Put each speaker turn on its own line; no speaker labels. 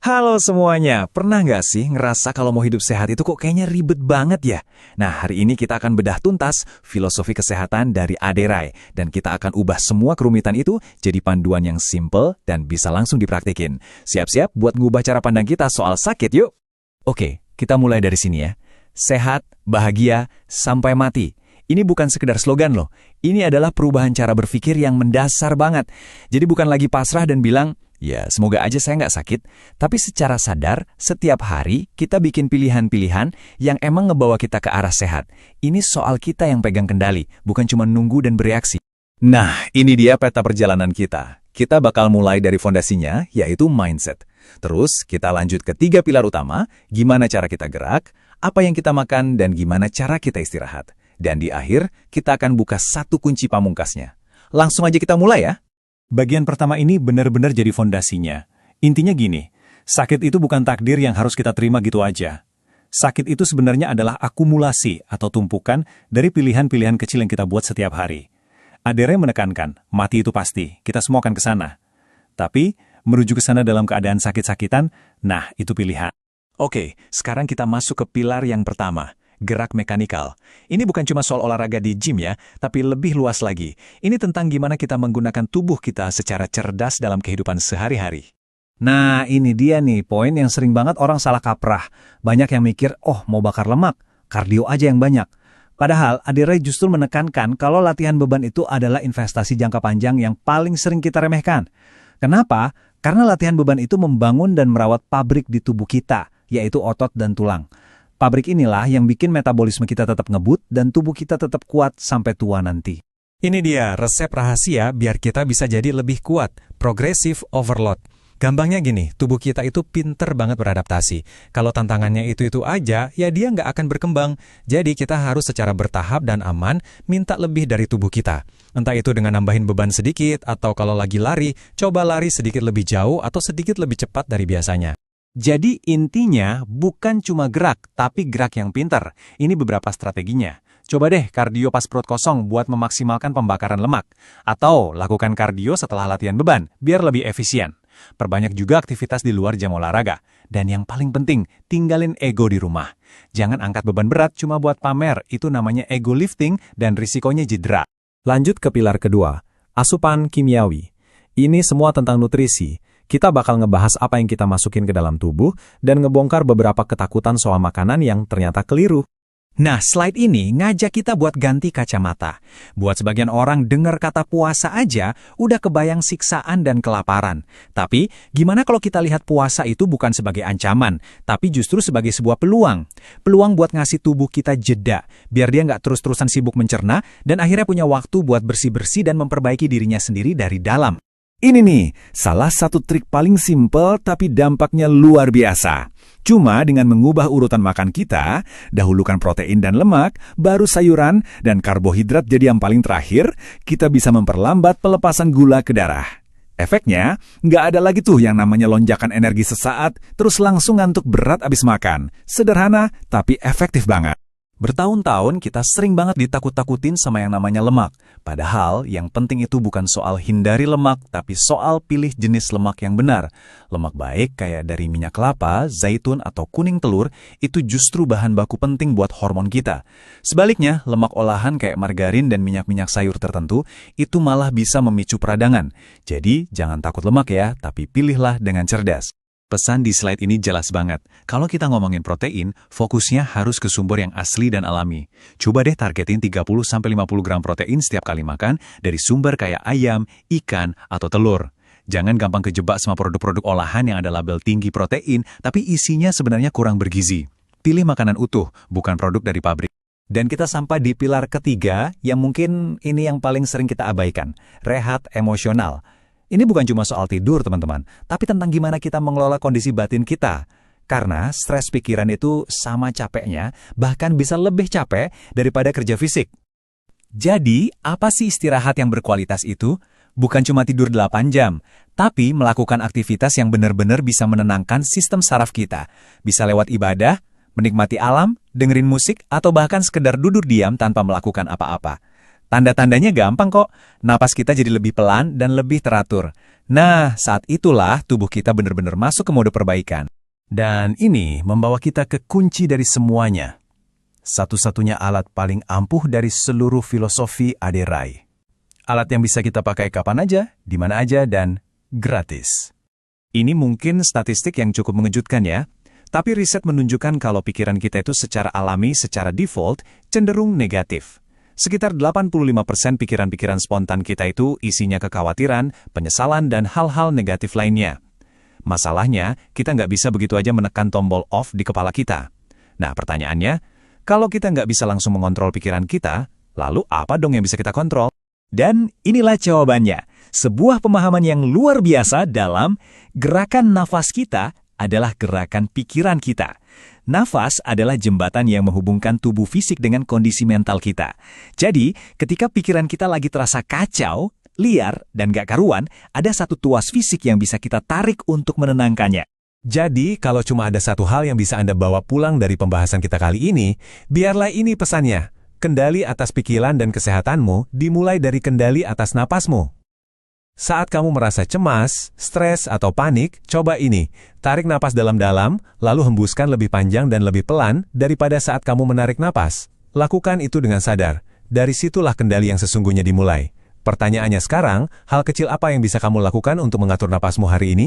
Halo semuanya, pernah nggak sih ngerasa kalau mau hidup sehat itu kok kayaknya ribet banget ya? Nah, hari ini kita akan bedah tuntas filosofi kesehatan dari Aderai, dan kita akan ubah semua kerumitan itu jadi panduan yang simple dan bisa langsung dipraktikin. Siap-siap buat ngubah cara pandang kita soal sakit yuk! Oke, kita mulai dari sini ya. Sehat, bahagia, sampai mati. Ini bukan sekedar slogan loh, ini adalah perubahan cara berpikir yang mendasar banget. Jadi bukan lagi pasrah dan bilang, ya, semoga aja saya nggak sakit, tapi secara sadar, setiap hari kita bikin pilihan-pilihan yang emang ngebawa kita ke arah sehat. Ini soal kita yang pegang kendali, bukan cuma nunggu dan bereaksi. Nah, ini dia peta perjalanan kita. Kita bakal mulai dari fondasinya, yaitu mindset. Terus, kita lanjut ke 3 pilar utama, gimana cara kita gerak, apa yang kita makan, dan gimana cara kita istirahat. Dan di akhir, kita akan buka satu kunci pamungkasnya. Langsung aja kita mulai ya.
Bagian pertama ini benar-benar jadi fondasinya. Intinya gini, sakit itu bukan takdir yang harus kita terima gitu aja. Sakit itu sebenarnya adalah akumulasi atau tumpukan dari pilihan-pilihan kecil yang kita buat setiap hari. Aderai menekankan, mati itu pasti, kita semua akan ke sana. Tapi, menuju ke sana dalam keadaan sakit-sakitan, nah itu pilihan.
Oke, sekarang kita masuk ke pilar yang pertama. Gerak mekanikal. Ini bukan cuma soal olahraga di gym ya, tapi lebih luas lagi. Ini tentang gimana kita menggunakan tubuh kita secara cerdas dalam kehidupan sehari-hari.
Nah, ini dia nih, poin yang sering banget orang salah kaprah. Banyak yang mikir, oh mau bakar lemak, kardio aja yang banyak. Padahal, Aderai justru menekankan kalau latihan beban itu adalah investasi jangka panjang yang paling sering kita remehkan. Kenapa? Karena latihan beban itu membangun dan merawat pabrik di tubuh kita, yaitu otot dan tulang. Pabrik inilah yang bikin metabolisme kita tetap ngebut dan tubuh kita tetap kuat sampai tua nanti.
Ini dia resep rahasia biar kita bisa jadi lebih kuat, progressive overload. Gampangnya gini, tubuh kita itu pinter banget beradaptasi. Kalau tantangannya itu-itu aja, ya dia nggak akan berkembang. Jadi kita harus secara bertahap dan aman minta lebih dari tubuh kita. Entah itu dengan nambahin beban sedikit, atau kalau lagi lari, coba lari sedikit lebih jauh atau sedikit lebih cepat dari biasanya.
Jadi intinya bukan cuma gerak, tapi gerak yang pintar. Ini beberapa strateginya. Coba deh kardio pas perut kosong buat memaksimalkan pembakaran lemak. Atau lakukan kardio setelah latihan beban, biar lebih efisien. Perbanyak juga aktivitas di luar jam olahraga. Dan yang paling penting, tinggalin ego di rumah. Jangan angkat beban berat cuma buat pamer, itu namanya ego lifting dan risikonya cedera.
Lanjut ke pilar kedua, asupan kimiawi. Ini semua tentang nutrisi. Kita bakal ngebahas apa yang kita masukin ke dalam tubuh dan ngebongkar beberapa ketakutan soal makanan yang ternyata keliru.
Nah, slide ini ngajak kita buat ganti kacamata. Buat sebagian orang dengar kata puasa aja, udah kebayang siksaan dan kelaparan. Tapi, gimana kalau kita lihat puasa itu bukan sebagai ancaman, tapi justru sebagai sebuah peluang. Peluang buat ngasih tubuh kita jeda, biar dia nggak terus-terusan sibuk mencerna, dan akhirnya punya waktu buat bersih-bersih dan memperbaiki dirinya sendiri dari dalam.
Ini nih, salah satu trik paling simpel tapi dampaknya luar biasa. Cuma dengan mengubah urutan makan kita, dahulukan protein dan lemak, baru sayuran, dan karbohidrat jadi yang paling terakhir, kita bisa memperlambat pelepasan gula ke darah. Efeknya, nggak ada lagi tuh yang namanya lonjakan energi sesaat, terus langsung ngantuk berat abis makan. Sederhana, tapi efektif banget.
Bertahun-tahun kita sering banget ditakut-takutin sama yang namanya lemak. Padahal yang penting itu bukan soal hindari lemak, tapi soal pilih jenis lemak yang benar. Lemak baik kayak dari minyak kelapa, zaitun, atau kuning telur, itu justru bahan baku penting buat hormon kita. Sebaliknya, lemak olahan kayak margarin dan minyak-minyak sayur tertentu, itu malah bisa memicu peradangan. Jadi, jangan takut lemak ya, tapi pilihlah dengan cerdas. Pesan di slide ini jelas banget. Kalau kita ngomongin protein, fokusnya harus ke sumber yang asli dan alami. Coba deh targetin 30-50 gram protein setiap kali makan dari sumber kayak ayam, ikan, atau telur. Jangan gampang kejebak sama produk-produk olahan yang ada label tinggi protein, tapi isinya sebenarnya kurang bergizi. Pilih makanan utuh, bukan produk dari pabrik.
Dan kita sampai di pilar ketiga, yang mungkin ini yang paling sering kita abaikan, rehat emosional. Ini bukan cuma soal tidur, teman-teman, tapi tentang gimana kita mengelola kondisi batin kita. Karena stres pikiran itu sama capeknya, bahkan bisa lebih capek daripada kerja fisik. Jadi, apa sih istirahat yang berkualitas itu? Bukan cuma tidur 8 jam, tapi melakukan aktivitas yang benar-benar bisa menenangkan sistem saraf kita. Bisa lewat ibadah, menikmati alam, dengerin musik, atau bahkan sekedar duduk diam tanpa melakukan apa-apa.
Tanda-tandanya gampang kok. Napas kita jadi lebih pelan dan lebih teratur. Nah, saat itulah tubuh kita benar-benar masuk ke mode perbaikan.
Dan ini membawa kita ke kunci dari semuanya. Satu-satunya alat paling ampuh dari seluruh filosofi Aderai. Alat yang bisa kita pakai kapan aja, di mana aja, dan gratis.
Ini mungkin statistik yang cukup mengejutkan ya. Tapi riset menunjukkan kalau pikiran kita itu secara alami, secara default, cenderung negatif. Sekitar 85% pikiran-pikiran spontan kita itu isinya kekhawatiran, penyesalan, dan hal-hal negatif lainnya. Masalahnya, kita nggak bisa begitu aja menekan tombol off di kepala kita. Nah, pertanyaannya, kalau kita nggak bisa langsung mengontrol pikiran kita, lalu apa dong yang bisa kita kontrol?
Dan inilah jawabannya. Sebuah pemahaman yang luar biasa dalam gerakan nafas kita adalah gerakan pikiran kita. Nafas adalah jembatan yang menghubungkan tubuh fisik dengan kondisi mental kita. Jadi, ketika pikiran kita lagi terasa kacau, liar, dan gak karuan, ada satu tuas fisik yang bisa kita tarik untuk menenangkannya.
Jadi, kalau cuma ada satu hal yang bisa Anda bawa pulang dari pembahasan kita kali ini, biarlah ini pesannya. Kendali atas pikiran dan kesehatanmu dimulai dari kendali atas napasmu. Saat kamu merasa cemas, stres, atau panik, coba ini. Tarik napas dalam-dalam, lalu hembuskan lebih panjang dan lebih pelan daripada saat kamu menarik napas. Lakukan itu dengan sadar. Dari situlah kendali yang sesungguhnya dimulai. Pertanyaannya sekarang, hal kecil apa yang bisa kamu lakukan untuk mengatur napasmu hari ini?